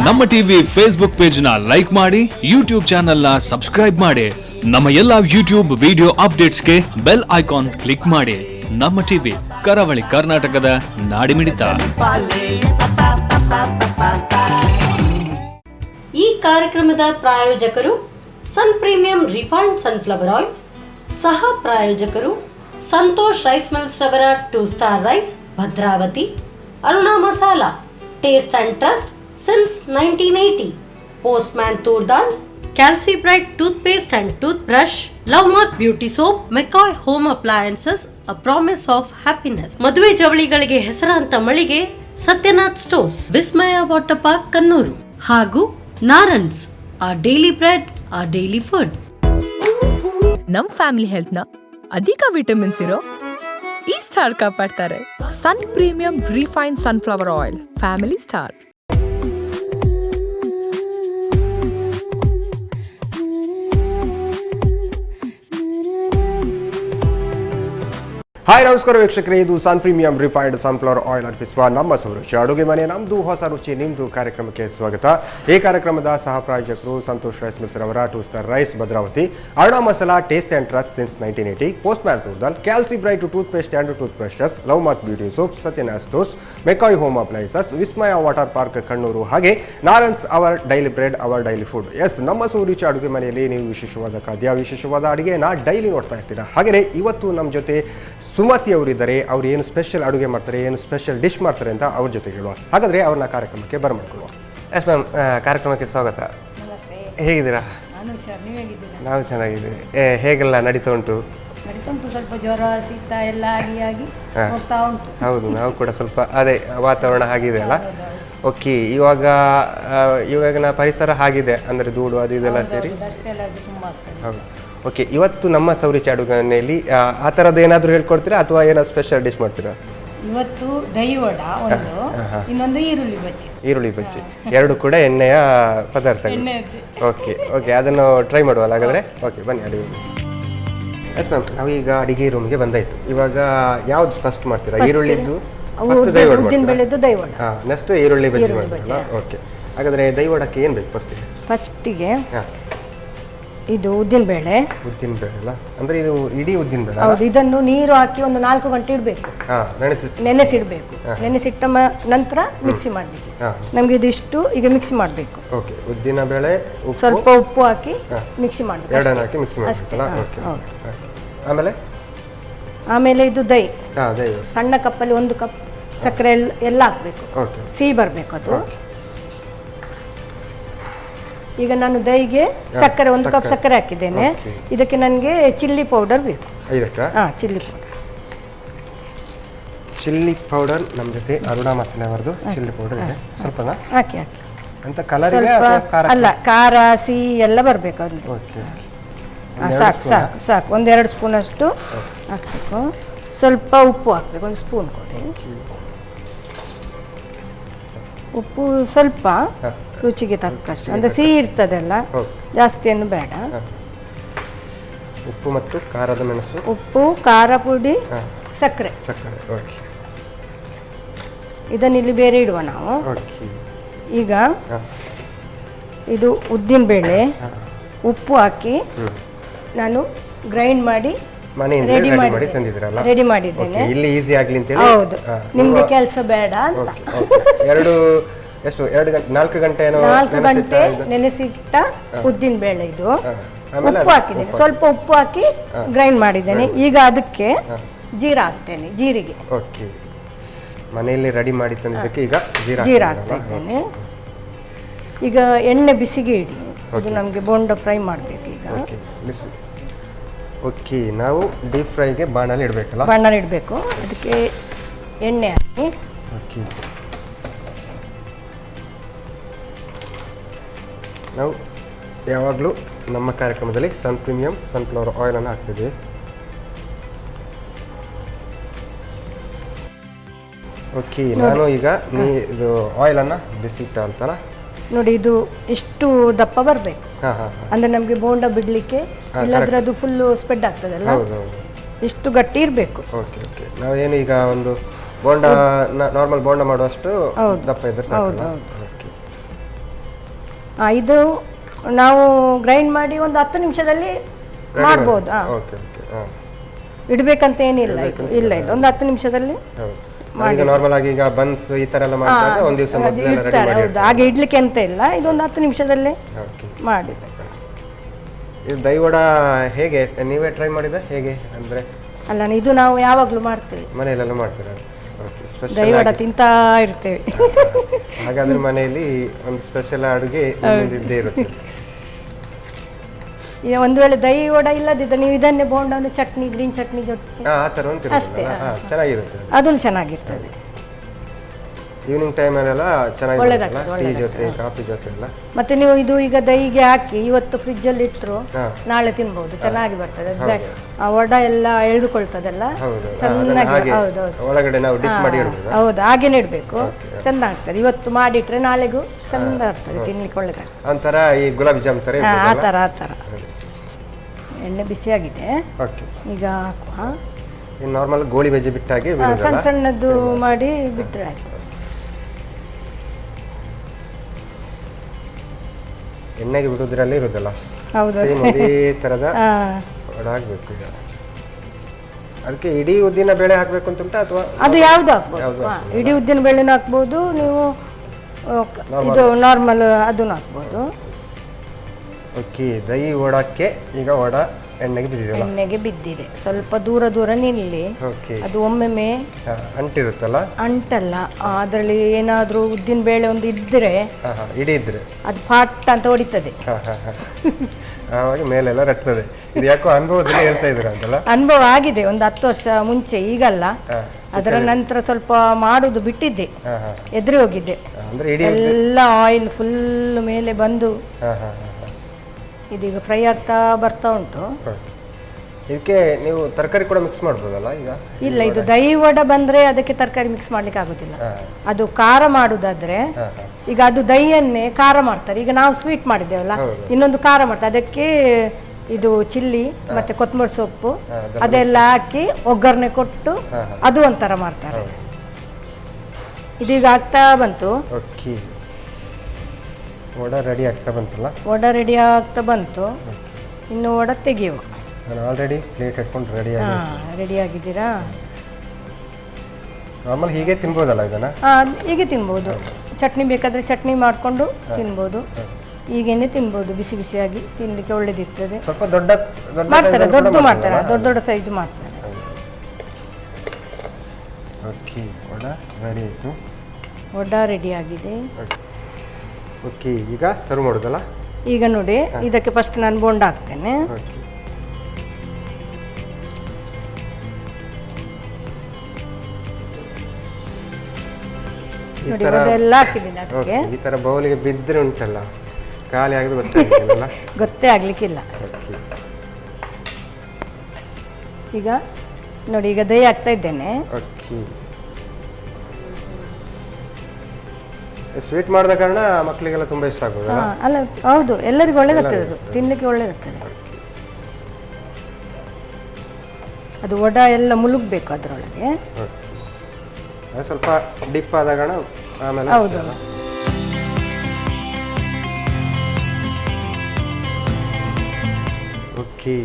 ನಮ್ಮ TV Facebook page ನ like ಮಾಡಿ, ಯೂಟ್ಯೂಬ್ ಚಾನೆಲ್ ನ ಸಬ್ಸ್ಕ್ರೈಬ್ ಮಾಡಿ. ನಮ್ಮ ಎಲ್ಲಾ ಯೂಟ್ಯೂಬ್ ವಿಡಿಯೋ ಅಪ್ಡೇಟ್ಸ್ಗೆ ಬೆಲ್ ಐಕಾನ್ ಕ್ಲಿಕ್ ಮಾಡಿ. ನಮ್ಮ ಟಿವಿ ಕರಾವಳಿ ಕರ್ನಾಟಕದ ನಾಡಿಮಿಡಿತ. ಈ ಕಾರ್ಯಕ್ರಮದ ಪ್ರಾಯೋಜಕರು ಸನ್ ಪ್ರೀಮಿಯಂ ರಿಫೈನ್ಡ್ ಸನ್ಫ್ಲವರ್ ಆಯಿಲ್, ಸಹ ಪ್ರಾಯೋಜಕರು ಸಂತೋಷ್ ರೈಸ್ ಮಿಲ್ಸ್ ರವರ 2 star rice, Bhadravati. Aruna masala, taste and trust since 1980. Postman Turdal, Calci Bright toothpaste and toothbrush, Lovemark beauty soap, McCoy home appliances, a promise of happiness. ಮದುವೆ ಜವಳಿಗಳಿಗೆ ಹೆಸರಾಂತ ಮಳಿಗೆ Satyanath stores, Vismaya water park Kannur ಹಾಗೂ Narans, our daily bread, our daily food. ನಮ್ family health ನ ಅಧಿಕ vitamins ಇರೋ ಈ ಸ್ಟಾರ್ ಕಾಪಾಡ್ತಾರೆ. ಸನ್ premium refined sunflower oil, family star. Hi ನಮಸ್ಕಾರ ವೀಕ್ಷಕರೇ, ಇದು Sun premium refined sunflower oil ಅರ್ಪಿಸುವ ನಮ್ಮ ರುಚಿ ಅಡುಗೆ ಮನೆ, ನಮ್ಮದು ಹೊಸ ರುಚಿ ನಿಮ್ಮದು ಕಾರ್ಯಕ್ರಮಕ್ಕೆ ಸ್ವಾಗತ. ಈ ಕಾರ್ಯಕ್ರಮದ ಸಹ ಪ್ರಾಯೋಜಕರು ಸಂತೋಷ್ ರೈಸ್ ಮಿಲ್ಸ್ ರವರ 2 star rice, Bhadravati. Aruna masala, taste and trust since 1980. Postman toor dal, ಕ್ಯಾಲ್ಸಿ Bright toothpaste and tooth brushes, Love mark beauty soap, Satyanath stores, McCoy home appliances, Vismaya water park Kannur, ಹಾಗೆ Narans, our daily bread, our daily food. Yes, ನಮ್ಮ ರುಚಿ ಅಡುಗೆ ಮನೆಯಲ್ಲಿ ನೀವು ವಿಶೇಷವಾದ ಖಾದ್ಯ, ವಿಶೇಷವಾದ ಅಡುಗೆನ ಡೈಲಿ ನೋಡ್ತಾ ಇರ್ತೀರಾ. ಹಾಗೆಯೇ ಇವತ್ತು ನಮ್ಮ ಜೊತೆ ಸುಮತಿ ಅವರಿದ್ದಾರೆ. ಅವ್ರು ಏನು ಸ್ಪೆಷಲ್ ಅಡುಗೆ ಮಾಡ್ತಾರೆ, ಏನು ಸ್ಪೆಷಲ್ ಡಿಶ್ ಮಾಡ್ತಾರೆ ಅಂತ ಅವ್ರ ಜೊತೆ ಹೇಳುವ. ಹಾಗಾದರೆ ಅವ್ರನ್ನ ಕಾರ್ಯಕ್ರಮಕ್ಕೆ ಬರಮಾಡ್ಕೊಳ್ಳುವ. ಎಸ್ ಮ್ಯಾಮ್, ಕಾರ್ಯಕ್ರಮಕ್ಕೆ ಸ್ವಾಗತ. ಹೇಗಿದ್ದೀರಾ? ನಾವು ಚೆನ್ನಾಗಿದ್ದೀವಿ. ಹೇಗೆಲ್ಲ ನಡೀತಾ ಉಂಟು? ಸ್ವಲ್ಪ ಜ್ವರ, ಶೀತ ಎಲ್ಲ ಆಗಿ ಹೋಗ್ತಾ ಉಂಟು. ಹೌದು, ನಾವು ಕೂಡ ಸ್ವಲ್ಪ ಅದೇ ವಾತಾವರಣ ಆಗಿದೆ ಅಲ್ಲ. ಓಕೆ, ಇವಾಗಿನ ಪರಿಸರ ಆಗಿದೆ, ಅಂದರೆ ಧೂಳು ಅದು ಇದೆಲ್ಲ ಸೇರಿ. ಹೌದು. ಓಕೆ, ಇವತ್ತು ನಮ್ಮ ಸೌರಿಚಿ ಅಡುಗೆ ಮನೆಯಲ್ಲಿ ಆ ಥರದ್ದು ಏನಾದರೂ ಹೇಳ್ಕೊಡ್ತೀರಾ ಅಥವಾ ಏನಾದ್ರು ಸ್ಪೆಷಲ್ ಡಿಶ್ ಮಾಡ್ತೀರಾ? ಇವತ್ತು ದಹಿ ವಡ ಒಂದು, ಇನ್ನೊಂದು ಈರುಳ್ಳಿ ಬಜ್ಜಿ. ಈರುಳ್ಳಿ ಬಜ್ಜಿ ಎರಡು ಕೂಡ ಎಣ್ಣೆಯ ಪದಾರ್ಥ. ಓಕೆ ಓಕೆ, ಅದನ್ನು ಟ್ರೈ ಮಾಡುವಲ್ಲ ಹಾಗಾದರೆ. ಓಕೆ, ಬನ್ನಿ ಅಡುಗೆ. ಎಸ್ ಮ್ಯಾಮ್, ನಾವೀಗ ಅಡಿಗೆ ರೂಮ್ಗೆ ಬಂದಾಯ್ತು. ಇವಾಗ ಯಾವ್ದು ಫಸ್ಟ್ ಮಾಡ್ತೀರಾ? ಈರುಳ್ಳಿದ್ದು ನೆಕ್ಸ್ಟ್ ಈರುಳ್ಳಿ ಬಜ್ಜಿ ಮಾಡ್ತೀರಾ? ಓಕೆ, ಹಾಗಾದರೆ ದಹಿ ವಡಕ್ಕೆ ಏನು ಬೇಕು ಫಸ್ಟಿಗೆ? ಇದು ಉದ್ದಿನ ಬೇಳೆ. ಉದ್ದಿನ ಬೇಳೆ ಅಲ್ಲ, ಅಂದ್ರೆ ಇದು ಇಡೀ ಉದ್ದಿನ ಬೇಳೆ? ಹೌದು. ಇದನ್ನು ನೀರು ಹಾಕಿ ಒಂದು 4 ಗಂಟೆ ಇಡಬೇಕು, ನೆನೆಸಿಡಬೇಕು. ನೆನೆಸಿಟ್ಟ ನಂತರ ಮಿಕ್ಸಿ ಮಾಡಲಿಕ್ಕೆ. ನಮ್ಗೆ ಇದು ಇಷ್ಟು ಈಗ ಮಿಕ್ಸಿ ಮಾಡಬೇಕು. ಓಕೆ, ಉದ್ದಿನ ಬೇಳೆ, ಸ್ವಲ್ಪ ಉಪ್ಪು ಹಾಕಿ ಮಿಕ್ಸಿ ಮಾಡಬೇಕು. ಎರಡನ್ನ ಹಾಕಿ ಮಿಕ್ಸಿ ಮಾಡಬೇಕು. ಓಕೆ, ಆಮೇಲೆ ಇದು ದಹಿ. ಸಣ್ಣ ಕಪ್ಪಲ್ಲಿ 1 ಕಪ್ ಸಕ್ಕರೆ ಎಲ್ಲ ಹಾಕ್ಬೇಕು. ಸಿಹಿ ಬರಬೇಕು ಅದು. ಈಗ ನಾನು ದಹಿಗೆ ಸಕ್ಕರೆ 1 ಕಪ್ ಸಕ್ಕರೆ ಹಾಕಿದ್ದೇನೆ. ಇದಕ್ಕೆ ನನಗೆ ಚಿಲ್ಲಿ ಪೌಡರ್ ಬೇಕು. Chilli powder. ಚಿಲ್ಲಿ ಪೌಡರ್ ನಮ್ಮ ಜೊತೆ ಅರುಣಾ ಮಸಾಲೆ ಅವರದು ಚಿಲ್ಲಿ ಪೌಡರ್ ಇದೆ. ಸ್ವಲ್ಪ ಹಾಕಿ ಅಂತ ಕಲರ್ ಅಲ್ಲ, ಖಾರ ಸಿಹಿ ಎಲ್ಲ ಬರಬೇಕು ಅಲ್ಲಿ. ಸಾಕು ಸಾಕು ಸಾಕು. 1-2 ಸ್ಪೂನ್ ಅಷ್ಟು ಹಾಕಬೇಕು. ಸ್ವಲ್ಪ ಉಪ್ಪು ಹಾಕ್ಬೇಕು, 1 ಸ್ಪೂನ್ ಕೊಡಿ. ಉಪ್ಪು ಸ್ವಲ್ಪ ರುಚಿಗೆ ತಕ್ಕಷ್ಟು, ಅಂದರೆ ಸಿಹಿ ಇರ್ತದಲ್ಲ, ಜಾಸ್ತಿ ಏನು ಬೇಡ. ಉಪ್ಪು ಮತ್ತು ಖಾರದ ಮೆಣಸು, ಉಪ್ಪು, ಖಾರ ಪುಡಿ, ಸಕ್ಕರೆ. ಇದನ್ನು ಇಲ್ಲಿ ಬೇರೆ ಇಡುವ ನಾವು. ಈಗ ಇದು ಉದ್ದಿನ ಬೇಳೆ ಉಪ್ಪು ಹಾಕಿ ನಾನು ಗ್ರೈಂಡ್ ಮಾಡಿ ರೆಡಿ ಮಾಡಿದ್ದೇನೆ. ಹೌದು, ನಿಮ್ಗೆ ಕೆಲಸ ಬೇಡ ಅಂತ. 4 ಗಂಟೆ ನೆನೆಸಿಟ್ಟ ಉದ್ದಿನ ಬೇಳೆ ಇದು. ಉಪ್ಪು ಹಾಕಿದ್ದೇನೆ, ಸ್ವಲ್ಪ ಉಪ್ಪು ಹಾಕಿ ಗ್ರೈಂಡ್ ಮಾಡಿದ್ದೇನೆ. ಈಗ ಅದಕ್ಕೆ ಜೀರಾ ಹಾಕ್ತೇನೆ. ಜೀರಿಗೆ ಮನೆಯಲ್ಲಿ ರೆಡಿ ಮಾಡಿ ತಂದಿದ್ದಕ್ಕೆ ಈಗ ಜೀರಾ ಹಾಕ್ತಾ ಇದ್ದೇನೆ. ಈಗ ಎಣ್ಣೆ ಬಿಸಿಗೆ ಇಡಿ, ಇದು ನಮಗೆ ಬೋಂಡ ಫ್ರೈ ಮಾಡಬೇಕು. ಈಗ ಓಕೆ, ನಾವು ಡೀಪ್ ಫ್ರೈಗೆ ಬಾಣಲಿ ಇಡಬೇಕಲ್ಲ? ಬಾಣಲಿ ಇಡಬೇಕು. ಅದಕ್ಕೆ ಎಣ್ಣೆ ಹಾಕಿ. ಓಕೆ, ನಾವು ಯಾವಾಗಲೂ ನಮ್ಮ ಕಾರ್ಯಕ್ರಮದಲ್ಲಿ ಸನ್ ಪ್ರೀಮಿಯಂ ಸನ್ಫ್ಲವರ್ ಆಯಿಲನ್ನು ಹಾಕ್ತಿದ್ದೀವಿ. ಓಕೆ, ನಾನು ಈಗ ಇದು ಆಯಿಲನ್ನು ಬಿಸಿ ಇಟ್ಟಲ್ಲ ನೋಡಿ, ಇದು ಇಷ್ಟು ದಪ್ಪ ಬರಬೇಕು. ಅಂದರೆ ನಮಗೆ ಬೋಂಡ ಬಿಡಲಿಕ್ಕೆ, ಇಲ್ಲಾಂದ್ರೆ ಅದು ಫುಲ್ಲು ಸ್ಪ್ರೆಡ್ ಆಗ್ತದಲ್ಲ. ಇಷ್ಟು ಗಟ್ಟಿ ಇರಬೇಕು. ಓಕೆ ಓಕೆ, ನಾವೇನು ಈಗ ಒಂದು ಬೋಂಡ ನಾರ್ಮಲ್ ಬೋಂಡ ಮಾಡುವಷ್ಟು ದಪ್ಪ ಇದ್ರೆ ಸಾಕಲ್ಲ? ಇದು ನಾವು ಗ್ರೈಂಡ್ ಮಾಡಿ ಒಂದು 10 ನಿಮಿಷದಲ್ಲಿ ಮಾಡ್ಬೋದು. ಇಡಬೇಕಂತ ಏನಿಲ್ಲ, ಇಲ್ಲ ಒಂದು 10 ನಿಮಿಷದಲ್ಲಿ ನಾರ್ಮಲ್ ಆಗಿ ಈಗ ಬನ್ಸ್ ಈ ತರ ಎಲ್ಲ ಮಾಡ್ತಾರೆ ಒಂದು ದಿವಸ ಹೌದು, ಹಾಗೆ ಇಡ್ಲಿಕ್ಕೆ ಅಂತ ಇಲ್ಲ, ಇದೊಂದು 10 ನಿಮಿಷದಲ್ಲೇ ಮಾಡಿ. ಇದು ದಹಿ ವಡ ಹೇಗೆ ನೀವೇ ಟ್ರೈ ಮಾಡಿದ ಹೇಗೆ ಅಂದ್ರೆ? ಅಲ್ಲ, ಇದು ನಾವು ಯಾವಾಗಲೂ ಮಾಡ್ತೇವೆ, ಮನೆಯಲ್ಲೆಲ್ಲ ಮಾಡ್ತೀರಾ? ದಹಿ ವಡ ತಿಂತಾ ಇರ್ತೇವೆ. ಹಾಗಾದ್ರೆ ಮನೆಯಲ್ಲಿ ಒಂದು ಸ್ಪೆಷಲ್ ಅಡುಗೆ ಇದ್ದೇ ಇರುತ್ತೆ. ಈಗ ಒಂದು ವೇಳೆ ದಹಿ ವಡ ಇಲ್ಲದಿದ್ದರೆ ನೀವು ಇದನ್ನೇ ಬೋಂಡ ಒಂದು ಚಟ್ನಿ, ಗ್ರೀನ್ ಚಟ್ನಿ ಜೊತೆ ಅಷ್ಟೇ, ಚೆನ್ನಾಗಿರುತ್ತೆ, ಅದನ್ನು ಚೆನ್ನಾಗಿರ್ತದೆ. ಈವ್ನಿಂಗ್ ಟೈಮಲ್ಲೆಲ್ಲ ಚೆನ್ನಾಗಿರುತ್ತೆ, ಟೀ ಜೊತೆ ಕಾಫಿ ಜೊತೆ ಎಲ್ಲ. ಮತ್ತೆ ನೀವು ಇದು ಈಗ ದಹಿಗೆ ಹಾಕಿ ಇವತ್ತು ಫ್ರಿಜ್ ಅಲ್ಲಿ ಇಟ್ಟರು ನಾಳೆ ತಿನ್ಬಹುದು, ಚೆನ್ನಾಗಿ ಬರ್ತದೆ. ಆ ವಡ ಎಲ್ಲ ಎಳೆದುಕೊಳ್ತದಲ್ಲ ಚೆನ್ನಾಗಿ. ಒಳಗಡೆ ನಾವು ಡಿಪ್ ಮಾಡಿ ಇಡಬೇಕು. ಹೌದು, ಹಾಗೇನೆ ಇಡಬೇಕು, ಚೆಂದ ಆಗ್ತದೆ. ಇವತ್ತು ಮಾಡಿಟ್ರೆ ನಾಳೆಗೂ ಚೆಂದ ಆಗ್ತದೆ, ತಿನ್ಲಿಕ್ಕೆ ಒಳ್ಳೆ. ಒಂಥರ ಈ ಗುಲಾಬ್ ಜಾಮ್ ತರ ಆ ಥರ. ಎಣ್ಣೆ ಬಿಸಿಯಾಗಿದೆ, ಈಗ ಹಾಕುವ. ನಾರ್ಮಲ್ ಗೋಳಿ ಬಜ್ಜಿ ಬಿಟ್ಟಾಗಿ ಸಣ್ಣ ಸಣ್ಣದ್ದು ಮಾಡಿ ಬಿಟ್ಟರೆ ಆಯ್ತು. ಎಣ್ಣೆಗೆ ಬಿಡುವುದರಲ್ಲಿ ಇರುದಲ್ಲ, ಹೌದು, ಅದೇ ತರದ ವಡ ಆಗ್ಬೇಕು. ಈಗ ಅದಕ್ಕೆ ಇಡೀ ಉದ್ದಿನ ಬೇಳೆ ಹಾಕ್ಬೇಕು ಅಂತ ಉಂಟಾ ಅಥವಾ ಅದು ಯಾವ್ದು ಹಾಕ್ಬೋದು? ಇಡೀ ಉದ್ದಿನ ಬೇಳೆನೂ ಹಾಕ್ಬೋದು, ನೀವು ಇದು ನಾರ್ಮಲ್ ಅದನ್ನು ಹಾಕ್ಬೋದು. ಓಕೆ, ದಹಿ ವಡಕ್ಕೆ ಈಗ ವಡ ಎಣ್ಣೆಗೆ ಬಿದ್ದಿದೆ. ಸ್ವಲ್ಪ ದೂರ ನಿಲ್ಲಿ, ಅದು ಒಮ್ಮೊಮ್ಮೆ ಅಂಟಿರುತ್ತಲ್ಲ, ಅಂಟಲ್ಲ. ಅದರಲ್ಲಿ ಏನಾದ್ರೂ ಉದ್ದಿನ ಬೇಳೆ ಒಂದು ಇದ್ರೆ ಇಡೀ ಇದ್ರೆ ಅದು ಪಾಟ್ ಅಂತ ಹೊಡಿತದೆ, ಆವಾಗ ಮೇಲೆಲ್ಲ ರಟ್ತದೆ. ಇದು ಯಾಕೋ ಅನುಭವದಲ್ಲಿ ಹೇಳ್ತಾ ಇದ್ರ ಅಂತಲ್ಲ? ಅನುಭವ ಆಗಿದೆ ಒಂದು 10 ವರ್ಷ ಮುಂಚೆ, ಈಗಲ್ಲ. ಅದರ ನಂತರ ಸ್ವಲ್ಪ ಮಾಡುದು ಬಿಟ್ಟಿದ್ದೆ, ಎದುರು ಹೋಗಿದ್ದೆ. ಎಲ್ಲ ಆಯಿಲ್ ಫುಲ್ ಮೇಲೆ ಬಂದು ಇದೀಗ ಫ್ರೈ ಆಗ್ತಾ ಬರ್ತಾ ಉಂಟು. ಇದಕ್ಕೆ ನೀವು ತರಕಾರಿ ಕೂಡ ಮಿಕ್ಸ್ ಮಾಡ್ಬೋದಲ್ಲ ಈಗ? ಇಲ್ಲ, ಇದು ದಹಿ ವಡ ಬಂದ್ರೆ ಅದಕ್ಕೆ ತರಕಾರಿ ಮಿಕ್ಸ್ ಮಾಡ್ಲಿಕ್ಕೆ ಆಗುದಿಲ್ಲ. ಅದು ಖಾರ ಮಾಡುದಾದ್ರೆ ಈಗ ಅದು ದಹಿಯನ್ನೇ ಖಾರ ಮಾಡ್ತಾರೆ. ಈಗ ನಾವು ಸ್ವೀಟ್ ಮಾಡಿದ್ದೇವಲ್ಲ, ಇನ್ನೊಂದು ಖಾರ ಮಾಡ್ತಾರೆ. ಅದಕ್ಕೆ ಇದು ಚಿಲ್ಲಿ ಮತ್ತೆ ಕೊತ್ತಂಬರಿ ಸೊಪ್ಪು ಅದೆಲ್ಲ ಹಾಕಿ ಒಗ್ಗರಣೆ ಕೊಟ್ಟು ಅದು ಒಂಥರ ಮಾಡ್ತಾರೆ. ಇದೀಗ ಆಗ್ತಾ ಬಂತು, ವಡ ರೆಡಿ ಆಗ್ತಾ ಬಂತಲ್ಲ? ವಡ ರೆಡಿ ಆಗ್ತಾ ಬಂತು, ಇನ್ನು ವಡ ತೆಗೆಯುವ. ಆಲ್ರೆಡಿ ಪ್ಲೇಟ್ ಇಟ್ಕೊಂಡು ರೆಡಿ ಆಗಿದ್ದೀರಾ? ನಾರ್ಮಲ್ ಹೀಗೆ ತಿನ್ಬೋದಲ್ಲ ಇದನ್ನ? ಹೀಗೆ ತಿನ್ಬೋದು, ಚಟ್ನಿ ಬೇಕಾದ್ರೆ ಚಟ್ನಿ ಮಾಡಿಕೊಂಡು ತಿನ್ಬೋದು, ಹೀಗೇನೆ ತಿನ್ಬೋದು. ಬಿಸಿ ಬಿಸಿಯಾಗಿ ತಿನ್ಲಿಕ್ಕೆ ಒಳ್ಳೇದಿರ್ತದೆ. ಸ್ವಲ್ಪ ದೊಡ್ಡ ಮಾಡ್ತಾರೆ, ಮಾಡ್ತಾರೆ, ದೊಡ್ಡ ಸೈಜ್ ಮಾಡ್ತಾರೆ. ಓಕೆ, ವಡ ರೆಡಿ ಆಯಿತು. ವಡ ರೆಡಿ ಆಗಿದೆ. ಓಕೆ, ಈಗ ಸರ್ವ್ ಮಾಡೋದಲ್ಲ? ಈಗ ನೋಡಿ, ಇದಕ್ಕೆ ಫಸ್ಟ್ ನಾನು ಬೋಂಡ ಹಾಕ್ತೇನೆ. ನೋಡಿ, ಎಲ್ಲ ಹಾಕಿದ್ದೀನಿ ಅದಕ್ಕೆ. ಈ ತರ ಬೌಲಿಗೆ ಬಿದ್ದರೆ ಉಂಟಲ್ಲ, ಖಾಲಿ ಆಗೋದು ಗೊತ್ತಾಗ್ಲಿಲ್ಲ. ಗೊತ್ತೇ ಆಗ್ಲಿಕ್ಕಿಲ್ಲ. ಈಗ ನೋಡಿ, ಈಗ ದಹಿ ಹಾಕ್ತಾ ಇದ್ದೇನೆ. ಸ್ವೀಟ್ ಮಾಡಿದ ಕಾರಣ ಮಕ್ಕಳಿಗೆಲ್ಲ ತುಂಬಾ ಇಷ್ಟ ಆಗ್ಬೋದು ಅಲ್ಲ? ಹೌದು, ಎಲ್ಲರಿಗೂ ಒಳ್ಳೇದಾಗ್ತದೆ, ಅದು ತಿನ್ಲಿಕ್ಕೆ ಒಳ್ಳೇದಾಗ್ತದೆ. ಅದು ವಡ ಎಲ್ಲ ಮುಳುಗಬೇಕು ಅದರೊಳಗೆ, ಸ್ವಲ್ಪ ಡಿಪ್ ಆದ ಕಾರಣ ಆಮೇಲೆ. ಹೌದು. ಓಕೆ,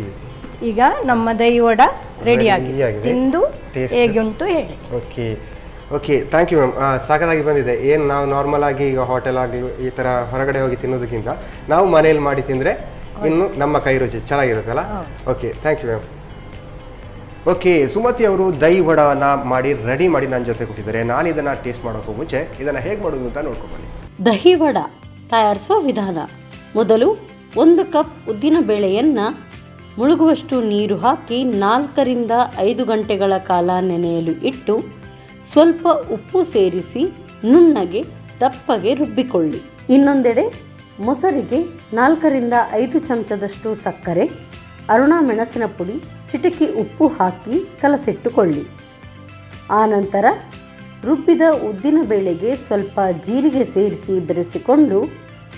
ಈಗ ನಮ್ಮ ದಹಿ ವಡ ರೆಡಿ ಆಗಿದೆ. ತಿಂದು ಹೇಗೆ ಉಂಟು ಹೇಳಿ. Okay okay, thank you ma'am. ಸಾಕಾಗಿ ಬಂದಿದೆ. ಏನು ನಾವು ನಾರ್ಮಲ್ ಆಗಿ ಈಗ ಹೋಟೆಲ್ ಆಗಿ ಈ ಥರ ಹೊರಗಡೆ ಹೋಗಿ ತಿನ್ನೋದಕ್ಕಿಂತ ನಾವು ಮನೇಲಿ ಮಾಡಿ ತಿಂದರೆ ಇನ್ನು ನಮ್ಮ ಕೈ ರುಚಿ ಚೆನ್ನಾಗಿರುತ್ತಲ್ಲ? Okay, thank you ma'am. Okay, Sumathi ಅವರು ದಹಿ ವಡನ ರೆಡಿ ಮಾಡಿ ನನ್ನ ಜೊತೆ ಕೊಟ್ಟಿದ್ದಾರೆ. ನಾನು ಇದನ್ನು ಟೇಸ್ಟ್ ಮಾಡೋಕ್ಕೂ ಮುಂಚೆ ಇದನ್ನು ಹೇಗೆ ಮಾಡೋದು ಅಂತ ನೋಡ್ಕೊಂಡ್ಬನ್ನಿ. ದಹಿ ವಡ ತಯಾರಿಸುವ ವಿಧಾನ: ಮೊದಲು 1 ಕಪ್ ಉದ್ದಿನ ಬೇಳೆಯನ್ನು ಮುಳುಗುವಷ್ಟು ನೀರು ಹಾಕಿ 4 ರಿಂದ 5 ಗಂಟೆಗಳ ಕಾಲ ನೆನೆಯಲು ಇಟ್ಟು ಸ್ವಲ್ಪ ಉಪ್ಪು ಸೇರಿಸಿ ನುಣ್ಣಗೆ ದಪ್ಪಗೆ ರುಬ್ಬಿಕೊಳ್ಳಿ. ಇನ್ನೊಂದೆಡೆ ಮೊಸರಿಗೆ 4 ರಿಂದ 5 ಚಮಚದಷ್ಟು ಸಕ್ಕರೆ, ಅರುಣ ಮೆಣಸಿನ ಪುಡಿ, ಚಿಟಿಕೆ ಉಪ್ಪು ಹಾಕಿ ಕಲಸಿಟ್ಟುಕೊಳ್ಳಿ. ಆನಂತರ ರುಬ್ಬಿದ ಉದ್ದಿನ ಬೇಳೆಗೆ ಸ್ವಲ್ಪ ಜೀರಿಗೆ ಸೇರಿಸಿ ಬೆರೆಸಿಕೊಂಡು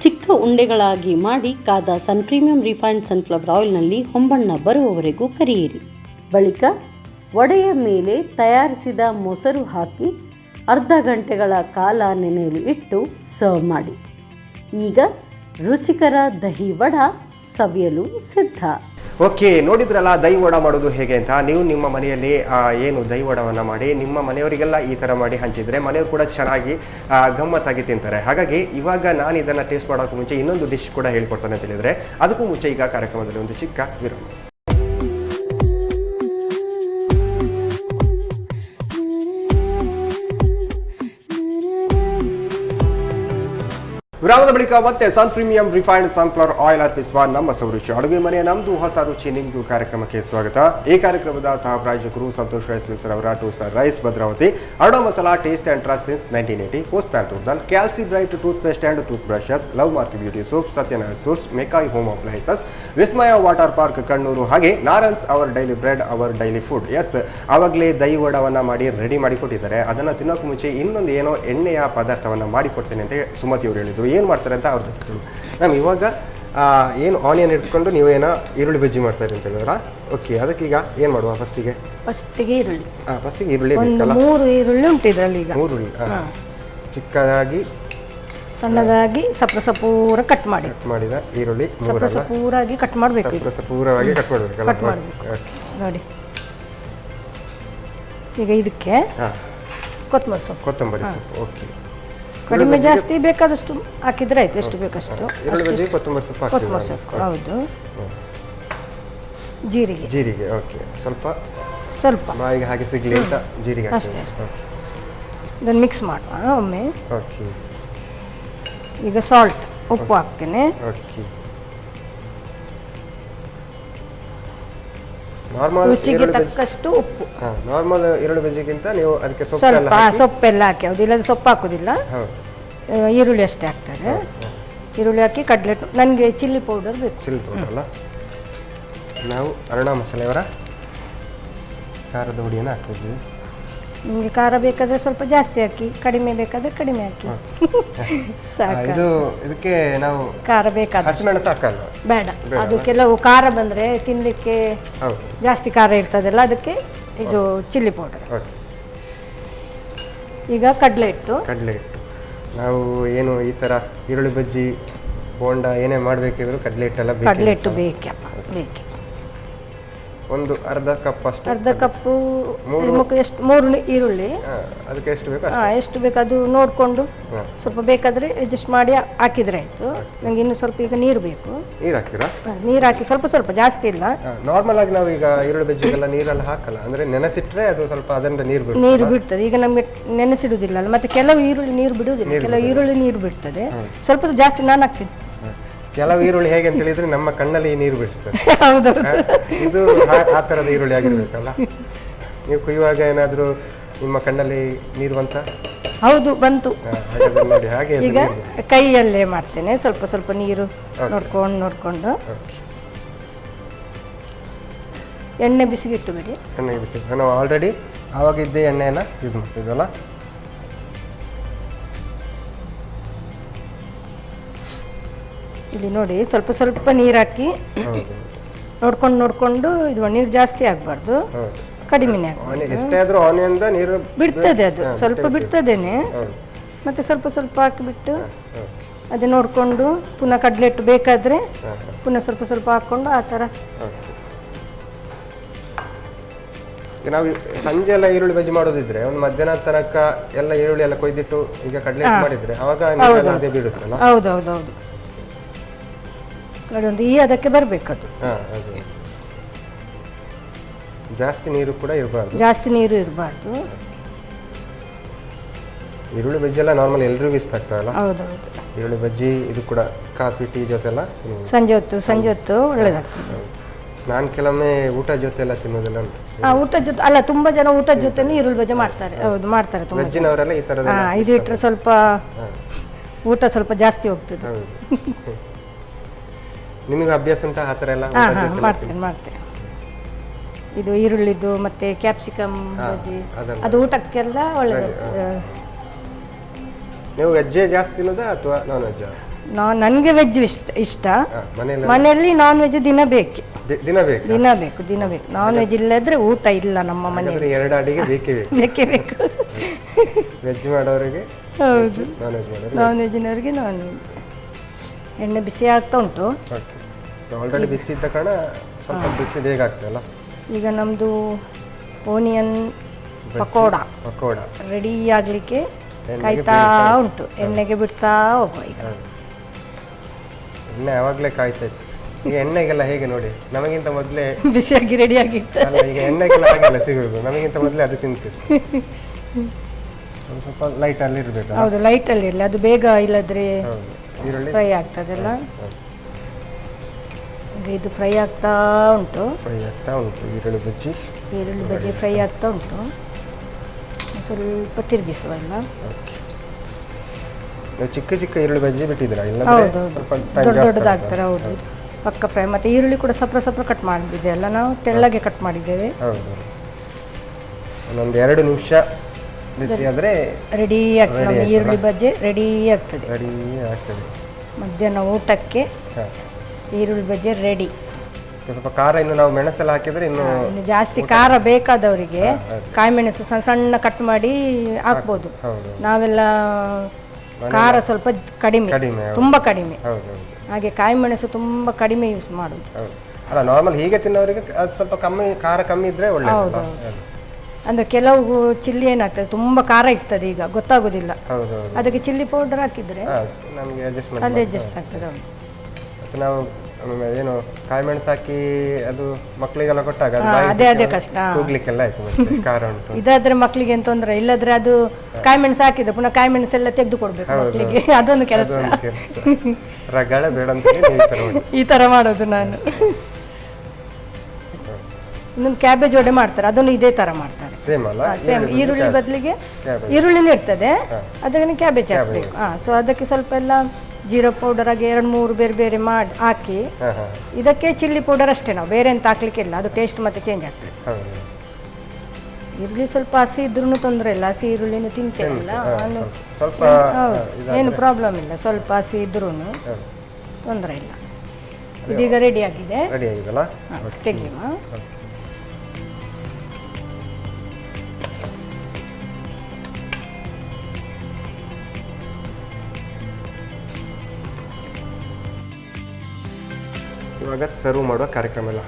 ಚಿಕ್ಕ ಉಂಡೆಗಳಾಗಿ ಮಾಡಿ ಕಾದ ಪ್ರೀಮಿಯಂ ರಿಫೈನ್ಡ್ ಸನ್ಫ್ಲವರ್ ಆಯಿಲ್ನಲ್ಲಿ ಹೊಂಬಣ್ಣ ಬರುವವರೆಗೂ ಕರಿಯಿರಿ. ಬಳಿಕ ವಡೆಯ ಮೇಲೆ ತಯಾರಿಸಿದ ಮೊಸರು ಹಾಕಿ ಅರ್ಧ ಗಂಟೆಗಳ ಕಾಲ ನೆನೆಯಲು ಇಟ್ಟು ಸರ್ವ್ ಮಾಡಿ. ಈಗ ರುಚಿಕರ ದಹಿ ವಡ ಸವಿಯಲು ಸಿದ್ಧ. ಓಕೆ, ನೋಡಿದ್ರಲ್ಲ ದಹಿ ವಡ ಮಾಡೋದು ಹೇಗೆ ಅಂತ. ನೀವು ನಿಮ್ಮ ಮನೆಯಲ್ಲಿ ಏನು ದಹಿ ವಡವನ್ನು ಮಾಡಿ ನಿಮ್ಮ ಮನೆಯವರಿಗೆಲ್ಲ ಈ ಥರ ಮಾಡಿ ಹಂಚಿದರೆ ಮನೆಯವರು ಕೂಡ ಚೆನ್ನಾಗಿ ಗಮ್ಮತ್ತಾಗಿ ತಿಂತಾರೆ. ಹಾಗಾಗಿ ಇವಾಗ ನಾನು ಇದನ್ನು ಟೇಸ್ಟ್ ಮಾಡೋಕ್ಕೂ ಮುಂಚೆ ಇನ್ನೊಂದು ಡಿಶ್ ಕೂಡ ಹೇಳ್ಕೊಡ್ತಾನೆ ಅಂತ ಹೇಳಿದರೆ, ಅದಕ್ಕೂ ಮುಂಚೆ ಈಗ ಕಾರ್ಯಕ್ರಮದಲ್ಲಿ ಒಂದು ಚಿಕ್ಕ ವಿರಾಮ. ವಿರಾಮದ ಬಳಿಕ ಮತ್ತೆ ಸನ್ ಪ್ರೀಮಿಯಂ ರಿಫೈನ್ಡ್ ಸನ್ಫ್ಲವರ್ ಆಯಿಲ್ ಅರ್ಪಿಸುವ ನಮ್ಮ ಸೌರುಚಿ ಅಡುಗೆ ಮನೆಯ ನಮ್ಮದು ಹೊಸ ರುಚಿ ನಿಮ್ಮದು ಕಾರ್ಯಕ್ರಮಕ್ಕೆ ಸ್ವಾಗತ. ಈ ಕಾರ್ಯಕ್ರಮದ ಸಹ ಪ್ರಾಯೋಜಕರು ಸಂತೋಷ್ ರೈಸ್ ಮಿಲ್ಸ್ ಅವರ 2 ಸ್ಟಾರ್ ರೈಸ್ ಭದ್ರಾವತಿ, ಅಡೋ Masala taste and trust since 1980, Postman toor dal, Calci bright toothpaste and tooth brushes, Love mark beauty soap, Satyanarayana stores, McCoy home appliances, Vismaya water park Kannur, ಹಾಗೆ Narans our daily bread our daily food. Yes, ಆವಾಗಲೇ ದಹಿ ವಡವನ್ನು ಮಾಡಿ ready ಮಾಡಿ ಕೊಟ್ಟಿದ್ದಾರೆ. ಅದನ್ನು ತಿನ್ನೋಕ್ಕೂ ಮುಂಚೆ ಇನ್ನೊಂದು ಏನೋ ಎಣ್ಣೆಯ ಪದಾರ್ಥವನ್ನು ಮಾಡಿಕೊಡ್ತೇನೆ ಅಂತ ಸುಮತಿ ಅವರು ಹೇಳಿದರು. ಏನು ಮಾಡ್ತಾರೆ ಅಂತ ಅವ್ರ ಜೊತೆ ಮ್ಯಾಮ್, ಇವಾಗ ಏನು ಆನಿಯನ್ ಇಟ್ಕೊಂಡು ನೀವು ಏನೋ ಈರುಳ್ಳಿ ಬಜ್ಜಿ ಮಾಡ್ತಾರೆ ಅಂತ ಹೇಳಿದ್ರ. ಓಕೆ, ಅದಕ್ಕೀಗ ಏನು ಮಾಡುವ? ಫಸ್ಟಿಗೆ ಈರುಳ್ಳಿ ಫಸ್ಟಿಗೆ ಈರುಳ್ಳಿ ಒಂದು 3 ಈರುಳ್ಳಿ ಉಂಟು ಇದರಲ್ಲಿ. ಈಗ 3 ಈರುಳ್ಳಿ ಚಿಕ್ಕದಾಗಿ ಸಣ್ಣದಾಗಿ ಸಪೂರ ಕಟ್ ಮಾಡಿದ ಈರುಳ್ಳಿ ಸಪೂರಾಗಿ ಕಟ್ ಮಾಡಬೇಕು. ಸಪೂರವಾಗಿ ಕಟ್ ಮಾಡಬೇಕು ನೋಡಿ. ಈಗ ಇದಕ್ಕೆ ಕೊತ್ತಂಬರಿ ಸೊಪ್ಪು. ಓಕೆ, ಕಡಿಮೆ ಜಾಸ್ತಿ ಬೇಕಾದಷ್ಟು ಹಾಕಿದ್ರೆ ಆಯ್ತು, ಎಷ್ಟು ಬೇಕಷ್ಟು. ಕೊತ್ತಂಬರಿ ಸೊಪ್ಪು, ಹೌದು. ಜೀರಿಗೆ ಓಕೆ, ಸ್ವಲ್ಪ ಬಾಯಿಗೆ ಹಾಗೆ ಸಿಗ್ಲಿ ಅಂತ ಜೀರಿಗೆ ಅಷ್ಟೇ. ಇದನ್ನು ಮಿಕ್ಸ್ ಮಾಡುವ ಒಮ್ಮೆ. ಓಕೆ, ಈಗ ಸಾಲ್ಟ್ ಉಪ್ಪು ಹಾಕ್ತೇನೆ. ಓಕೆ, ನಾರ್ಮಲ್ ರುಚಿಗೆ ತಕ್ಕಷ್ಟು ಉಪ್ಪು. ನಾರ್ಮಲ್ ಈರುಳ್ಳಿ ಬಜ್ಜಿಗಿಂತ ನೀವು ಅದಕ್ಕೆ ಸೊಪ್ಪೆಲ್ಲ ಹಾಕಿ, ಹೌದು. ಇಲ್ಲದ ಸೊಪ್ಪು ಹಾಕೋದಿಲ್ಲ, ಈರುಳ್ಳಿ ಅಷ್ಟೇ ಹಾಕ್ತಾರೆ. ಈರುಳ್ಳಿ ಹಾಕಿ ಕಡ್ಲೆಟ್. ನನಗೆ ಚಿಲ್ಲಿ ಪೌಡರ್ ಬೇಕು. ಚಿಲ್ಲಿ ಪೌಡರ್ ಅಲ್ಲ, ನಾವು ಅರಣ ಮಸಾಲೆಯವರ ಖಾರದ ಹುಡಿಯನ್ನು ಹಾಕಿದ್ವಿ. ನಿಮಗೆ ಖಾರ ಬೇಕಾದರೆ ಸ್ವಲ್ಪ ಜಾಸ್ತಿ ಹಾಕಿ, ಕಡಿಮೆ ಬೇಕಾದರೆ ಕಡಿಮೆ ಹಾಕಿ. ಇದಕ್ಕೆ ನಾವು ಖಾರ ಬೇಕಾದ್ರೆ ಹಸಿಮೆಣಸು ಹಾಕಲ್ಲ, ಬೇಡ. ಅದು ಕೆಲವು ಖಾರ ಬಂದರೆ ತಿನ್ನಲಿಕ್ಕೆ ಜಾಸ್ತಿ ಖಾರ ಇರ್ತದಲ್ಲ, ಅದಕ್ಕೆ ಇದು ಚಿಲ್ಲಿ ಪೌಡರ್. ಈಗ ಕಡಲೆ ಹಿಟ್ಟು ನಾವು ಏನು ಈ ಥರ ಈರುಳ್ಳಿ ಬಜ್ಜಿ ಬೋಂಡ ಏನೇ ಮಾಡಬೇಕಿದ್ರು ಕಡಲೆ ಹಿಟ್ಟು ಬೇಕಪ್ಪ. ಒಂದು ಅರ್ಧ ಕಪ್ ಅಷ್ಟು. ಅರ್ಧ ಕಪ್ಪು ಎಷ್ಟು? 3 ಈರುಳ್ಳಿ. ಅದಕ್ಕೆ ಎಷ್ಟು ಬೇಕು ಎಷ್ಟು ಬೇಕು ಅದು ನೋಡಿಕೊಂಡು ಸ್ವಲ್ಪ ಬೇಕಾದರೆ ಅಡ್ಜಸ್ಟ್ ಮಾಡಿ ಹಾಕಿದ್ರೆ ಆಯಿತು. ನನಗೆ ಇನ್ನು ಸ್ವಲ್ಪ ಈಗ ನೀರು ಬೇಕು. ನೀರು ಹಾಕಿರಾ? ನೀರು ಹಾಕಿ ಸ್ವಲ್ಪ ಜಾಸ್ತಿ ಇಲ್ಲ. ನಾರ್ಮಲ್ ಆಗಿ ನಾವು ಈಗ ಈರುಳ್ಳಿ ಬಜ್ಜಿಗೆಲ್ಲ ನೀರೆಲ್ಲ ಹಾಕಲ್ಲ, ಅಂದರೆ ನೆನೆಸಿಟ್ರೆ ಅದು ಸ್ವಲ್ಪ ಅದರಿಂದ ನೀರು ಬಿಡ್ತದೆ. ಈಗ ನಮಗೆ ನೆನೆಸಿಡುವುದಿಲ್ಲ ಅಲ್ಲ, ಮತ್ತೆ ಕೆಲವು ಈರುಳ್ಳಿ ನೀರು ಬಿಡುವುದಿಲ್ಲ, ಕೆಲವು ಈರುಳ್ಳಿ ನೀರು ಬಿಡ್ತದೆ. ಸ್ವಲ್ಪ ಜಾಸ್ತಿ ನಾನು ಹಾಕ್ತಿದ್ದೆ. ಕೆಲವು ಈರುಳ್ಳಿ ಹೇಗೆ ಅಂತ ಹೇಳಿದ್ರೆ ನಮ್ಮ ಕಣ್ಣಲ್ಲಿ ನೀರು ಬಿಡಿಸ್ತದೆ. ಇದು ಆ ಥರದ ಈರುಳ್ಳಿ ಆಗಿರ್ಬೇಕಲ್ಲ. ನೀವು ಕುಯ್ಯುವಾಗ ಏನಾದರೂ ನಿಮ್ಮ ಕಣ್ಣಲ್ಲಿ ನೀರು ಬಂತ? ಹೌದು, ಬಂತು. ನೋಡಿ, ಹಾಗೆ ಈಗ ಕೈಯಲ್ಲೇ ಮಾಡ್ತೇನೆ. ಸ್ವಲ್ಪ ನೀರು ನೋಡ್ಕೊಂಡು ಎಣ್ಣೆ ಬಿಸಿಗಿಟ್ಟು ಬಿಡಿ. ಎಣ್ಣೆ ಬಿಸಿ ನಾವು ಆಲ್ರೆಡಿ ಆವಾಗಿದ್ದೇ ಎಣ್ಣೆಯನ್ನು ಯೂಸ್ ಮಾಡ್ತಿದ್ವಲ್ಲ. ಇಲ್ಲಿ ನೋಡಿ, ಸ್ವಲ್ಪ ನೀರು ಹಾಕಿ ನೋಡ್ಕೊಂಡು ಇದು ನೀರು ಜಾಸ್ತಿ ಆಗಬಾರ್ದು, ಕಡಿಮೆನೇ ಆಗಬಾರ್ದು. ಎಷ್ಟೇ ಆದರೂ ಆನಿಯನ್ ನೀರು ಬಿಡ್ತದೆ, ಅದು ಸ್ವಲ್ಪ ಬಿಡ್ತದೇನೆ. ಮತ್ತೆ ಸ್ವಲ್ಪ ಹಾಕಿಬಿಟ್ಟು ಅದೇ ನೋಡಿಕೊಂಡು ಪುನಃ ಕಡ್ಲೆಟ್ಟು ಬೇಕಾದರೆ ಪುನಃ ಸ್ವಲ್ಪ ಹಾಕ್ಕೊಂಡು ಆ ಥರ. ನಾವು ಸಂಜೆ ಎಲ್ಲ ಈರುಳ್ಳಿ ಬಜ್ಜಿ ಮಾಡೋದಿದ್ರೆ ಒಂದು ಮಧ್ಯಾಹ್ನ ತನಕ ಎಲ್ಲ ಈರುಳ್ಳಿ ಎಲ್ಲ ಕೊಯ್ದಿಟ್ಟು ಈಗ ಕಡ್ಲೆಟ್ ಮಾಡಿದ್ರೆ ಅವಾಗ ಅದೇ ಬೀಳುತ್ತಲ್ಲ. ಹೌದು. ಅದೊಂದು ಅದಕ್ಕೆ ಬರಬೇಕದು. ಜಾಸ್ತಿ ನೀರು ಕೂಡ ಇರಬಾರ್ದು. ಈರುಳ್ಳಿ ಬಜ್ಜಿ ಎಲ್ಲ ನಾರ್ಮಲ್ ಎಲ್ರಿಗೂ ಇಷ್ಟ ಆಗ್ತಾರಲ್ಲ. ಹೌದೌದು. ಈರುಳ್ಳಿ ಬಜ್ಜಿ ಇದು ಕೂಡ ಕಾಫಿ ಟೀ ಜೊತೆಲ್ಲ ಸಂಜೆ ಹೊತ್ತು ಒಳ್ಳೇದಾಗ್ತದೆ. ನಾನು ಕೆಲವೊಮ್ಮೆ ಊಟ ಜೊತೆ ಎಲ್ಲ ತಿನ್ನೋದಿಲ್ಲ ಅಂತ. ಊಟದ ಜೊತೆ ಅಲ್ಲ, ತುಂಬಾ ಜನ ಊಟದ ಜೊತೆನೂ ಈರುಳ್ಳಿ ಬಜ್ಜಿ ಮಾಡ್ತಾರೆ. ಹೌದು, ಮಾಡ್ತಾರೆ. ವೆಜ್ಜಿನವರೆಲ್ಲ ಈ ಥರದ ಇದು ಇಟ್ಟರೆ ಸ್ವಲ್ಪ ಊಟ ಸ್ವಲ್ಪ ಜಾಸ್ತಿ ಹೋಗ್ತದೆ. ನಿಮಗೆ ಅಭ್ಯಾಸ ಉಂಟಾ ಆ ಥರ ಎಲ್ಲ? ಮಾಡ್ತೇನೆ. ಇದು ಈರುಳ್ಳಿದು ಮತ್ತೆ ಕ್ಯಾಪ್ಸಿಕಮ್ ಬಜ್ಜಿ ಅದು ಊಟಕ್ಕೆಲ್ಲ ಒಳ್ಳೆಯದು. ನೀವು ವೆಜ್ಜೇ ಜಾಸ್ತಿ ತಿನ್ನೋದಾ ಅಥವಾ ನಾನ್ ವೆಜ್? ನನಗೆ ವೆಜ್ ಇಷ್ಟ. ಮನೆಯಲ್ಲಿ ನಾನ್ ವೆಜ್ ದಿನ ಬೇಕು. ನಾನ್ ವೆಜ್ ಇಲ್ಲದ್ರೆ ಊಟ ಇಲ್ಲ ನಮ್ಮ ಮನೆಯಲ್ಲಿ. 2 ಅಡಿಗೆ ಬೇಕೇ ಬೇಕು. ವೆಜ್ ಮಾಡೋರಿಗೆ ಹೌದು, ನಾನ್ ವೆಜ್ನವರಿಗೆ ನಾನ್ ವೆಜ್. ಎಣ್ಣೆ ಬಿಸಿ ಆಗ್ತಾ ಉಂಟು. ಆಲ್ರೆಡಿ ಬಿಸಿ ಇದ್ದ ಕಾರಣ ಸ್ವಲ್ಪ ಬಿಸಿ ಬೇಗ ಆಗ್ತದಲ್ಲ. ಈಗ ನಮ್ಮದು ಓನಿಯನ್ ಪಕೋಡ ರೆಡಿ ಆಗಲಿಕ್ಕೆ ಕಾಯ್ತಾ ಉಂಟು. ಎಣ್ಣೆಗೆ ಬಿಡ್ತಾ ಹೋಗುವ. ಈಗ ಎಣ್ಣೆ ಯಾವಾಗಲೇ ಕಾಯ್ತಾ ಇತ್ತು. ಈಗ ಎಣ್ಣೆಗೆಲ್ಲ ಹೇಗೆ ನೋಡಿ, ನಮಗಿಂತ ಮೊದಲೇ ಬಿಸಿಯಾಗಿ ರೆಡಿ ಆಗಿತ್ತು. ಈಗ ಎಣ್ಣೆಗೆಲ್ಲ ಹಾಗೆಲ್ಲ ಸಿಗೋದು, ನಮಗಿಂತ ಮೊದಲೇ ಅದು ತಿಂತಿತ್ತು. ಸ್ವಲ್ಪ ಲೈಟಲ್ಲಿ ಇರಬೇಕು. ಹೌದು, ಲೈಟಲ್ಲಿ ಇರಲಿ, ಅದು ಬೇಗ ಇಲ್ಲದ್ರೆ ಫ್ರೈ ಆಗ್ತದಲ್ಲ. ಇದು ಫ್ರೈ ಆಗ್ತಾ ಉಂಟು. ಈರುಳ್ಳಿ ಬಜ್ಜಿ ಫ್ರೈ ಆಗ್ತಾ ಉಂಟು. ಸ್ವಲ್ಪ ತಿರುಗಿಸುವ ಎಲ್ಲ. ಚಿಕ್ಕ ಈರುಳ್ಳಿ ಬಜ್ಜಿ ಬಿಟ್ಟಿದ್ದೀರಾ? ಹೌದು, ದೊಡ್ಡದಾಗ್ತಾರೆ. ಹೌದು, ಪಕ್ಕ ಫ್ರೈ. ಮತ್ತೆ ಈರುಳ್ಳಿ ಕೂಡ ಸಪ್ರ ಕಟ್ ಮಾಡಿದ್ದೆ ಅಲ್ಲ, ನಾವು ತೆಳ್ಳಗೆ ಕಟ್ ಮಾಡಿದ್ದೇವೆ. ಒಂದು 2 ನಿಮಿಷ ಬಿಸಿ ಆದರೆ ರೆಡಿ ಆಗ್ತದೆ. ಈರುಳ್ಳಿ ಬಜ್ಜಿ ರೆಡಿ ಆಗ್ತದೆ. ಮಧ್ಯಾಹ್ನ ಊಟಕ್ಕೆ ಈರುಳ್ಳಿ ಬಜ್ಜಿ ರೆಡಿ. ಸ್ವಲ್ಪ ಖಾರ ಇನ್ನು ನಾವು ಮೆಣಸೆಲ್ಲ ಹಾಕಿದ್ರೆ ಇನ್ನು ಜಾಸ್ತಿ ಖಾರ ಬೇಕಾದವರಿಗೆ ಕಾಯಿ ಮೆಣಸು ಸಣ್ಣ ಸಣ್ಣ ಕಟ್ ಮಾಡಿ ಹಾಕ್ಬೋದು. ನಾವೆಲ್ಲ ಖಾರ ಸ್ವಲ್ಪ ಕಡಿಮೆ, ತುಂಬಾ ಕಡಿಮೆ. ಹಾಗೆ ಕಾಯಿ ಮೆಣಸು ತುಂಬಾ ಕಡಿಮೆ ಯೂಸ್ ಮಾಡೋದು. ಅಲ್ಲ, ನಾರ್ಮಲ್ ಹೀಗೆ ತಿನ್ನೋರಿಗೆ ಅದು ಸ್ವಲ್ಪ ಖಾರ ಕಮ್ಮಿ ಇದ್ರೆ ಒಳ್ಳೆಯದು. ಅಂದ್ರೆ ಕೆಲವು ಚಿಲ್ಲಿ ಏನಾಗ್ತದೆ, ತುಂಬಾ ಖಾರ ಇರ್ತದೆ, ಈಗ ಗೊತ್ತಾಗೋದಿಲ್ಲ. ಅದಕ್ಕೆ ಚಿಲ್ಲಿ ಪೌಡರ್ ಹಾಕಿದ್ರೆ ನಮಗೆ ಅಡ್ಜಸ್ಟ್ ಆಗ್ತದೆ. ನಾವು ಏನು ಕಾಯಿ ಮೆಣಸು ಹಾಕಿ ಅದು ಮಕ್ಕಳಿಗೆಲ್ಲ ಕೊಟ್ಟಾಗ ಅದೇ ಕಷ್ಟ ಹೋಗ್ಲಿಕ್ಕೆಲ್ಲ ಆಯ್ತು. ಖಾರ ಉಂಟು. ಇದಾದ್ರೆ ಮಕ್ಕಳಿಗೆ ಏನು ತೊಂದರೆ ಇಲ್ಲದ್ರೆ ಅದು ಕಾಯಿ ಮೆಣಸು ಹಾಕಿದ್ರೆ ಪುನಃ ಕಾಯಿ ಮೆಣಸೆಲ್ಲ ತೆಗೆದು ಕೊಡ್ಬೇಕು ಮಕ್ಕಳಿಗೆ. ಅದೊಂದು ಕೆಲಸ. ರಗಡ ಬೇಡ ಅಂತ ಈ ತರ ಮಾಡೋದು ನಾನು. ಇನ್ನೊಂದು ಕ್ಯಾಬೇಜ್ ವಡೆ ಮಾಡ್ತಾರೆ, ಅದನ್ನು ಇದೇ ತರ ಮಾಡ್ತಾರೆ. ಸೇಮ್ ಈರುಳ್ಳಿ ಬದಲಿಗೆ ಈರುಳ್ಳಿನೂ ಇರ್ತದೆ, ಅದಕ್ಕೆ ಕ್ಯಾಬೇಜ್ ಹಾಕ್ಬೇಕು. ಸೊ ಅದಕ್ಕೆ ಸ್ವಲ್ಪ ಎಲ್ಲ ಜೀರಾ ಪೌಡರ್ ಆಗಿ 2-3 ಬೇರೆ ಬೇರೆ ಮಾಡಿ ಹಾಕಿ, ಇದಕ್ಕೆ ಚಿಲ್ಲಿ ಪೌಡರ್ ಅಷ್ಟೇ, ನಾವು ಬೇರೆ ಎಂತ ಹಾಕ್ಲಿಕ್ಕಿಲ್ಲ. ಅದು ಟೇಸ್ಟ್ ಮತ್ತೆ ಚೇಂಜ್ ಆಗ್ತದೆ. ಈರುಳ್ಳಿ ಸ್ವಲ್ಪ ಹಸಿ ಇದ್ರೂ ತೊಂದರೆ ಇಲ್ಲ, ಹಸಿ ಈರುಳ್ಳಿನೂ ತಿಂತೇವಲ್ಲ, ಏನು ಪ್ರಾಬ್ಲಮ್ ಇಲ್ಲ. ಸ್ವಲ್ಪ ಹಸಿ ಇದ್ರೂ ತೊಂದರೆ ಇಲ್ಲ. ಇದೀಗ ರೆಡಿ ಆಗಿದೆ, ತೆಗಿಯುವ. ಇವಾಗ ಸರ್ವ್ ಮಾಡುವ ಕಾರ್ಯಕ್ರಮ ಎಲ್ಲ.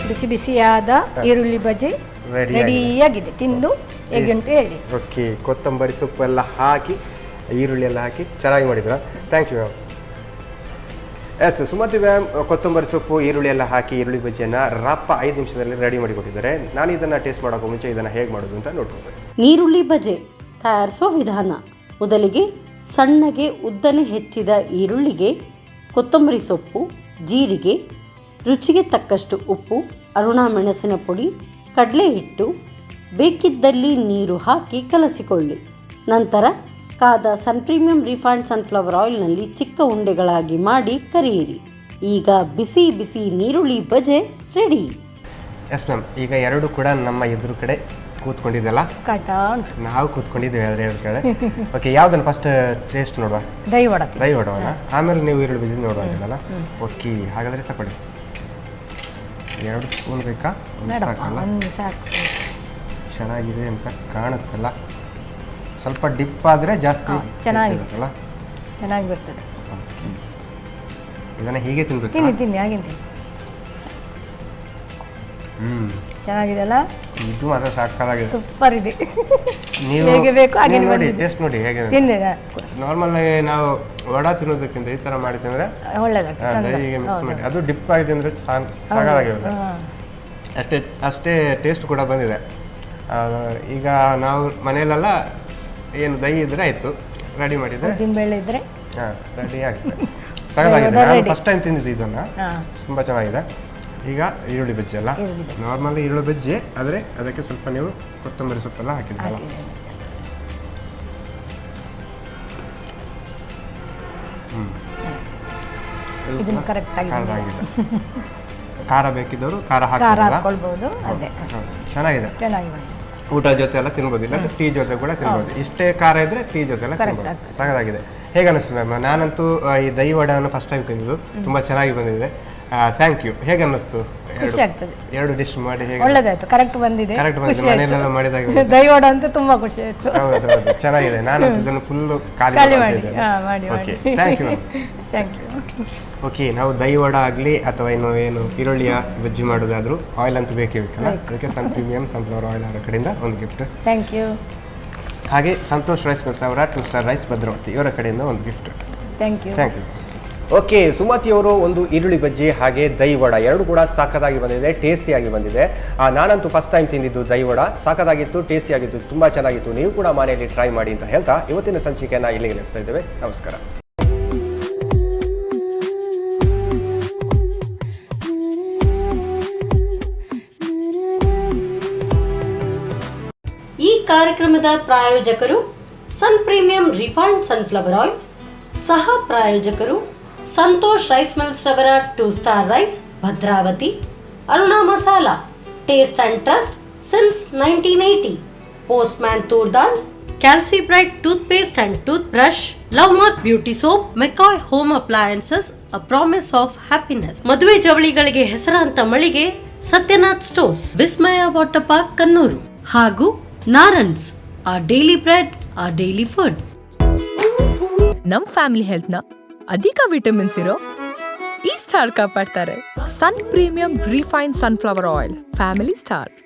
ಬಿಸಿ ಬಿಸಿಯಾದ ಈರುಳ್ಳಿ ಬಜ್ಜಿ ರೆಡಿಯಾಗಿದೆ. ತಿಂದು ಹೇಗಂತ ಹೇಳಿ. ಓಕೆ, ಕೊತ್ತಂಬರಿ ಸೊಪ್ಪು ಎಲ್ಲ ಹಾಕಿ, ಈರುಳ್ಳಿ ಎಲ್ಲ ಹಾಕಿ ಚೆನ್ನಾಗಿ ಮಾಡಿದ್ರ. Thank you ma'am. Yes, Sumathi ma'am ಕೊತ್ತಂಬರಿ ಸೊಪ್ಪು ಈರುಳ್ಳಿ ಎಲ್ಲ ಹಾಕಿ ಈರುಳ್ಳಿ ಬಜ್ಜಿಯನ್ನು ರಪ್ಪ 5 ನಿಮಿಷದಲ್ಲಿ ರೆಡಿ ಮಾಡಿಕೊಟ್ಟಿದ್ದಾರೆ. ನಾನು ಇದನ್ನು ಟೇಸ್ಟ್ ಮಾಡೋಕ್ಕೂ ಮುಂಚೆ ಇದನ್ನು ಹೇಗೆ ಮಾಡೋದು ಅಂತ ನೋಡ್ಕೋಬೇಕು. ನೀರುಳ್ಳಿ ಬಜೆ ತಯಾರಿಸುವ ವಿಧಾನ. ಮೊದಲಿಗೆ ಸಣ್ಣಗೆ ಉದ್ದನೆ ಹೆಚ್ಚಿದ ಈರುಳ್ಳಿಗೆ ಕೊತ್ತಂಬರಿ ಸೊಪ್ಪು, ಜೀರಿಗೆ, ರುಚಿಗೆ ತಕ್ಕಷ್ಟು ಉಪ್ಪು, ಅರುಣ ಮೆಣಸಿನ ಪುಡಿ, ಕಡಲೆ ಹಿಟ್ಟು, ಬೇಕಿದ್ದಲ್ಲಿ ನೀರು ಹಾಕಿ ಕಲಸಿಕೊಳ್ಳಿ. ನಂತರ ಕಾದ ಸನ್ ಪ್ರೀಮಿಯಂ ರಿಫೈನ್ಡ್ ಸನ್ಫ್ಲವರ್ ಆಯಿಲ್ನಲ್ಲಿ ಚಿಕ್ಕ ಉಂಡೆಗಳಾಗಿ ಮಾಡಿ ಕರಿಯಿರಿ. ಈಗ ಬಿಸಿ ಬಿಸಿ ನೀರುಳ್ಳಿ ಬಜೆ ರೆಡಿ. ಎಸ್ ಮ್ಯಾಮ್, ಈಗ 2 ಕೂಡ ನಮ್ಮ ಎದುರು ಕಡೆ ಕೂತ್ಕೊಂಡಿದ್ದೆಲ್ಲ, ನಾವು ಕೂತ್ಕೊಂಡಿದ್ದೇವೆ 2 ಕಡೆ. ಓಕೆ, ಯಾವುದನ್ನು ಫಸ್ಟ್ ಟೇಸ್ಟ್ ನೋಡುವ? ದಹಿ ವಡವನ, ಆಮೇಲೆ ನೀವು ಈರುಳ್ಳಿ ಬಜ್ಜಿ ನೋಡುವಂತಿಲ್ಲ. ಓಕೆ, ಹಾಗಾದರೆ ತಗೊಳ್ಳಿ. 2 ಸ್ಪೂನ್ ಬೇಕಾ? ಸಾಕಲ್ಲ? ಚೆನ್ನಾಗಿದೆ ಅಂತ ಕಾಣುತ್ತಲ್ಲ. ಸ್ವಲ್ಪ ಡಿಪ್ ಆದರೆ ಜಾಸ್ತಿ ಚೆನ್ನಾಗಿ ಬರ್ತದೆ. ಇದನ್ನು ಹೀಗೆ ತಿನ್ಬೇಕು. ತಿನ್ನಿ ಹಾಗೆ ತಿನ್ನಿ. ಚೆನ್ನಾಗಿದೆಲ್ಲ. ಇದು ಮಾತ್ರ ಸಾಕಾಗಿದೆ, ಸೂಪರ್ ಇದೆ. ನೀವು ಹೇಗೆ ಬೇಕು ಹಾಗೆ ನೋಡಿ, ಟೇಸ್ಟ್ ನೋಡಿ ಹೇಗೆ. ನಾರ್ಮಲ್ ನಾವು ವಡ ತಿನ್ನೋದಕ್ಕಿಂತ ಈ ಥರ ಮಾಡಿ ತಿಂದರೆ ಒಳ್ಳೆದಾಗ್ತದೆ. ಹೀಗೆ ಮಿಕ್ಸ್ ಮಾಡಿ ಅದು ಡಿಪ್ ಆಗಿದೆ ಅಂದರೆ ಸಾಕಾಗಿರುತ್ತೆ. ಅಷ್ಟೇ ಟೇಸ್ಟ್ ಕೂಡ ಬಂದಿದೆ. ಈಗ ನಾವು ಮನೆಯಲ್ಲೆಲ್ಲ ಏನು ದಹಿ ಇದ್ರೆ ಆಯಿತು, ರೆಡಿ ಮಾಡಿದರೆ ಉದ್ದಿನಬೇಳೆ ಇದ್ರೆ ರೆಡಿ ಆಗುತ್ತೆ. ಚೆನ್ನಾಗಿದೆ. ನಾನು ಫಸ್ಟ್ ಟೈಮ್ ತಿಂದಿದ್ದು ಇದನ್ನು, ತುಂಬ ಚೆನ್ನಾಗಿದೆ. ಈಗ ಈರುಳ್ಳಿ ಬಜ್ಜಿ ಅಲ್ಲ, ನಾರ್ಮಲ್ ಈರುಳ್ಳಿ ಬಜ್ಜಿ ಆದರೆ ಅದಕ್ಕೆ ಸ್ವಲ್ಪ ನೀವು ಕೊತ್ತಂಬರಿ ಸೊಪ್ಪೆಲ್ಲ ಹಾಕಿದ್ರಲ್ಲ. ಇದನ್ನು ಕರೆಕ್ಟಾಗಿ ಖಾರ ಬೇಕಿದ್ದವರು ಖಾರ ಹಾಕೊಳ್ಬೋದು. ಅದೇ ಚೆನ್ನಾಗಿದೆ. ಚೆನ್ನಾಗಿ ಬಂದಿದೆ. ಊಟ ಜೊತೆ ಎಲ್ಲ ತಿನ್ಬೋದು, ಇಲ್ಲ ಟೀ ಜೊತೆ ಕೂಡ ತಿನ್ಬೋದು. ಇಷ್ಟೇ ಖಾರ ಇದ್ರೆ ಟೀ ಜೊತೆ ಎಲ್ಲ ತಿನ್ಬೋದು. ಚೆನ್ನಾಗಿದೆ. ಹೇಗೆ ಅನಿಸ್ತು ಮ್ಯಾಮ್? ನಾನಂತೂ ಈ ದಹಿ ವಡಾನ ಫಸ್ಟ್ ಟೈಮ್ ತಿಂದಿದ್ದು, ತುಂಬ ಚೆನ್ನಾಗಿ ಬಂದಿದೆ. Thank you. ಹೇಗೆ ಅನ್ನಿಸ್ತು? ಖುಷಿ ಆಗ್ತದೆ. 2 ಡಿಶ್ ಮಾಡಿ ಹೇಗೆ? ಒಳ್ಳೆದಾಯ್ತು, ಕರೆಕ್ಟ್ ಬಂದಿದೆ. ಮನೆಯಲ್ಲೆಲ್ಲ ಮಾಡಿದಾಗ ದಹಿ ವಡ ಅಂತೂ ತುಂಬಾ ಖುಷಿ ಆಯ್ತು. ಹೌದು, ಚೆನ್ನಾಗಿದೆ. ನಾನು ಇದನ್ನು ಫುಲ್ ಖಾಲಿ ಮಾಡಿ. Okay, thank you. Thank you. Okay, ನಾವು ದಹಿ ವಡ ಆಗಲಿ ಅಥವಾ ಏನು ಈರುಳ್ಳಿಯ ಬಜ್ಜಿ ಮಾಡೋದಾದ್ರೂ ಆಯಿಲ್ ಅಂತೂ ಬೇಕೇ ಬೇಕಲ್ಲ, ಅದಕ್ಕೆ ಸನ್ ಪ್ರೀಮಿಯಂ ಸನ್ಫ್ಲವರ್ ಆಯಿಲ್ ಅವರ ಕಡೆಯಿಂದ ಒಂದು ಗಿಫ್ಟ್. Thank you. ಹಾಗೆ ಸಂತೋಷ್ ರೈಸ್ ಮಿಲ್ಸ್ ಅವರ 2 ಸ್ಟಾರ್ ರೈಸ್ ಭದ್ರಾವತಿ ಇವರ ಕಡೆಯಿಂದ ಒಂದು gift. Thank you. Thank you. Okay, Sumathi ಅವರು ಒಂದು ಈರುಳ್ಳಿ ಬಜ್ಜಿ ಹಾಗೆ ದಹಿ ವಡ ಎರಡು ಕೂಡ ಸಾಕದಾಗಿ ಬಂದಿದೆ, ಟೇಸ್ಟಿಯಾಗಿ ಬಂದಿದೆ. ನಾನಂತೂ ಫಸ್ಟ್ ಟೈಮ್ ತಿಂದಿದ್ದು ದಹಿ ವಡ, ಸಾಕದಾಗಿತ್ತು, ಟೇಸ್ಟಿಯಾಗಿತ್ತು, ತುಂಬ ಚೆನ್ನಾಗಿತ್ತು. ನೀವು ಕೂಡ ಮನೆಯಲ್ಲಿ ಟ್ರೈ ಮಾಡಿ ಅಂತ ಹೇಳ್ತಾ ಇವತ್ತಿನ ಸಂಚಿಕೆಯನ್ನು ಇಲ್ಲಿಗೆ ನಿಲ್ಲಿಸ್ತಾ ಇದ್ದೇವೆ. ನಮಸ್ಕಾರ. ಈ ಕಾರ್ಯಕ್ರಮದ ಪ್ರಾಯೋಜಕರು ಸನ್ ಪ್ರೀಮಿಯಂ ರಿಫೈನ್ಡ್ ಸನ್ಫ್ಲವರ್ ಆಯಿಲ್, ಸಹ ಪ್ರಾಯೋಜಕರು ಸಂತೋಷ್ ರೈಸ್ ಮಿಲ್ಸ್ ರವರ 2 star rice Bhadravati, Aruna masala taste and trust since 1980, postman toor dal, ಕ್ಯಾಲ್ಸಿ bright toothpaste and toothbrush, love mark beauty soap, McCoy home appliances, a promise of happiness, ಮದುವೆ ಜವಳಿಗಳಿಗೆ ಹೆಸರಾಂತ ಮಳಿಗೆ Satyanath stores, Vismaya water park Kannur, ಹಾಗೂ Narans, our daily bread, our daily food. ನಮ್ family health ನ ಅಧಿಕ vitamins ಇರೋ ಈ ಸ್ಟಾರ್ ಕಾಪಾಡ್ತಾರೆ. ಸನ್ premium refine sunflower oil, family star.